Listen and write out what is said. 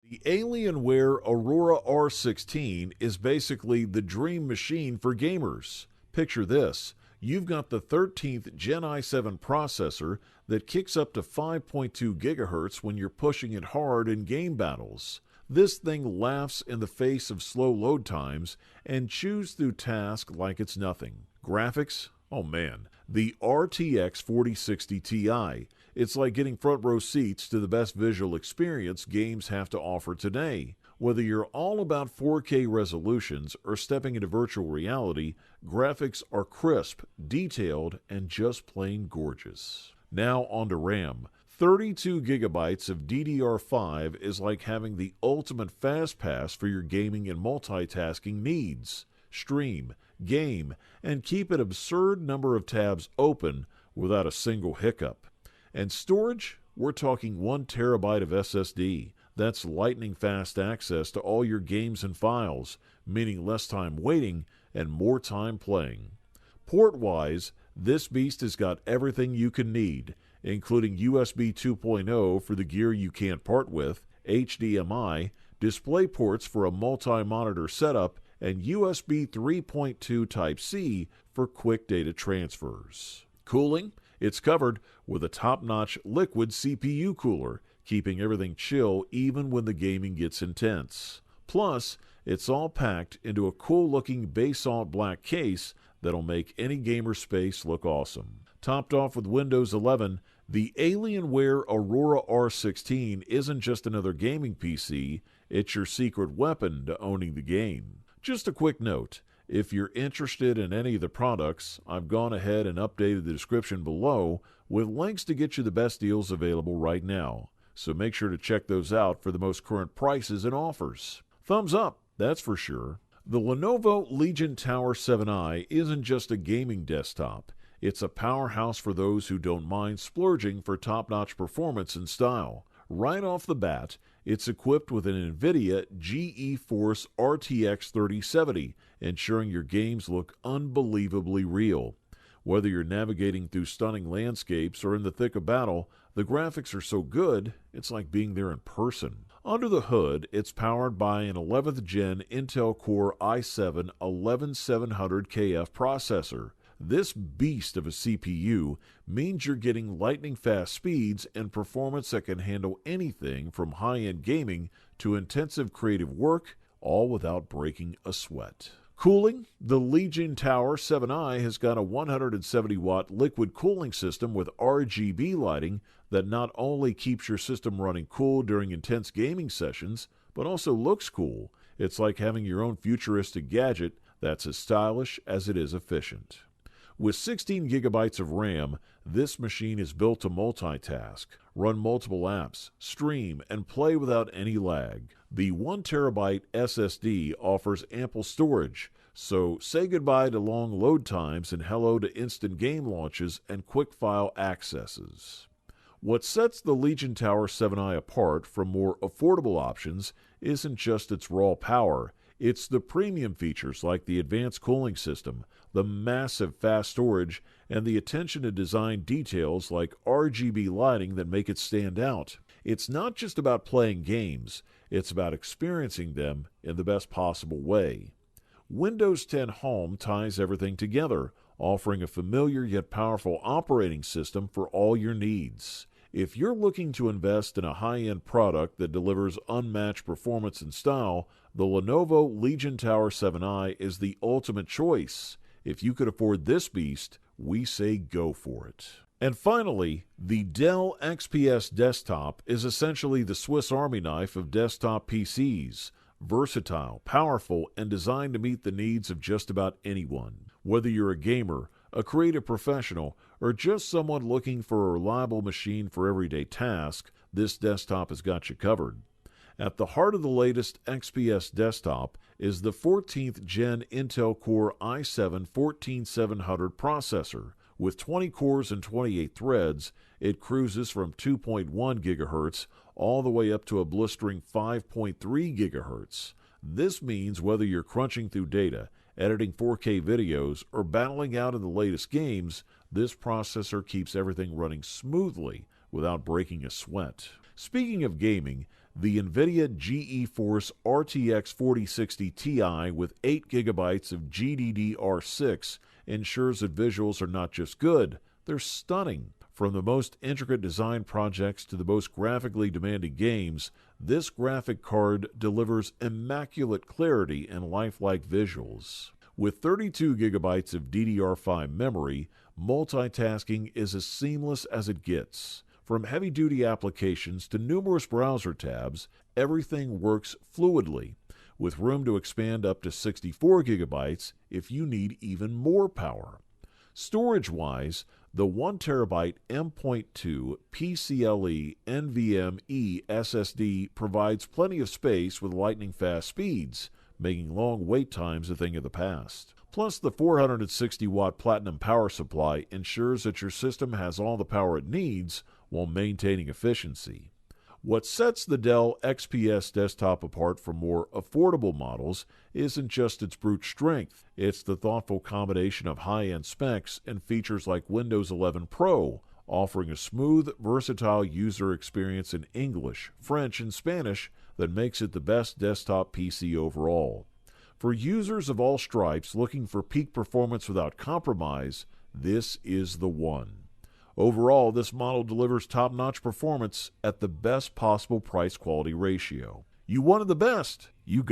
The Alienware Aurora R16 is basically the dream machine for gamers. Picture this. You've got the 13th Gen i7 processor that kicks up to 5.2 gigahertz when you're pushing it hard in game battles. This thing laughs in the face of slow load times and chews through tasks like it's nothing. Graphics? Oh man. The RTX 4060 Ti. It's like getting front row seats to the best visual experience games have to offer today. Whether you're all about 4K resolutions or stepping into virtual reality, graphics are crisp, detailed, and just plain gorgeous. Now on to RAM. 32 gigabytes of DDR5 is like having the ultimate fast pass for your gaming and multitasking needs. Stream, game, and keep an absurd number of tabs open without a single hiccup. And storage? We're talking 1 terabyte of SSD. That's lightning fast access to all your games and files, meaning less time waiting and more time playing. Port-wise, this beast has got everything you can need, including USB 2.0 for the gear you can't part with, HDMI, display ports for a multi-monitor setup, and USB 3.2 Type-C for quick data transfers. Cooling? It's covered with a top-notch liquid CPU cooler, keeping everything chill even when the gaming gets intense. Plus, it's all packed into a cool-looking basalt black case that'll make any gamer space look awesome. Topped off with Windows 11, the Alienware Aurora R16 isn't just another gaming PC, it's your secret weapon to owning the game. Just a quick note. If you're interested in any of the products, I've gone ahead and updated the description below with links to get you the best deals available right now. So make sure to check those out for the most current prices and offers. Thumbs up, that's for sure. The Lenovo Legion Tower 7i isn't just a gaming desktop. It's a powerhouse for those who don't mind splurging for top-notch performance and style. Right off the bat, it's equipped with an NVIDIA GeForce RTX 3070, ensuring your games look unbelievably real. Whether you're navigating through stunning landscapes or in the thick of battle, the graphics are so good, it's like being there in person. Under the hood, it's powered by an 11th Gen Intel Core i7 11700KF processor. This beast of a CPU means you're getting lightning-fast speeds and performance that can handle anything from high-end gaming to intensive creative work, all without breaking a sweat. Cooling? The Legion Tower 7i has got a 170-watt liquid cooling system with RGB lighting that not only keeps your system running cool during intense gaming sessions, but also looks cool. It's like having your own futuristic gadget that's as stylish as it is efficient. With 16 gigabytes of RAM, this machine is built to multitask, run multiple apps, stream, and play without any lag. The 1 terabyte SSD offers ample storage, so say goodbye to long load times and hello to instant game launches and quick file accesses. What sets the Legion Tower 7i apart from more affordable options isn't just its raw power. It's the premium features like the advanced cooling system, the massive fast storage, and the attention to design details like RGB lighting that make it stand out. It's not just about playing games, it's about experiencing them in the best possible way. Windows 10 Home ties everything together, offering a familiar yet powerful operating system for all your needs. If you're looking to invest in a high-end product that delivers unmatched performance and style, the Lenovo Legion Tower 7i is the ultimate choice. If you could afford this beast, we say go for it. And finally, the Dell XPS Desktop is essentially the Swiss Army knife of desktop PCs. Versatile, powerful, and designed to meet the needs of just about anyone. Whether you're a gamer, a creative professional, or just someone looking for a reliable machine for everyday tasks, this desktop has got you covered. At the heart of the latest XPS desktop is the 14th Gen Intel Core i7 14700 processor. With 20 cores and 28 threads, it cruises from 2.1 GHz all the way up to a blistering 5.3 GHz. This means whether you're crunching through data, editing 4K videos, or battling out in the latest games, this processor keeps everything running smoothly without breaking a sweat. Speaking of gaming, The NVIDIA GeForce RTX 4060 Ti with 8 GB of GDDR6 ensures that visuals are not just good, they're stunning. From the most intricate design projects to the most graphically demanding games, this graphic card delivers immaculate clarity and lifelike visuals. With 32 GB of DDR5 memory, multitasking is as seamless as it gets. From heavy-duty applications to numerous browser tabs, everything works fluidly, with room to expand up to 64 GB if you need even more power. Storage-wise, the 1TB M.2 PCLE NVMe SSD provides plenty of space with lightning-fast speeds, making long wait times a thing of the past. Plus, the 460-watt Platinum power supply ensures that your system has all the power it needs while maintaining efficiency. What sets the Dell XPS Desktop apart from more affordable models isn't just its brute strength, it's the thoughtful combination of high-end specs and features like Windows 11 Pro, offering a smooth, versatile user experience in English, French, and Spanish that makes it the best desktop PC overall. For users of all stripes looking for peak performance without compromise, this is the one. Overall, this model delivers top-notch performance at the best possible price-quality ratio. You wanted the best. You got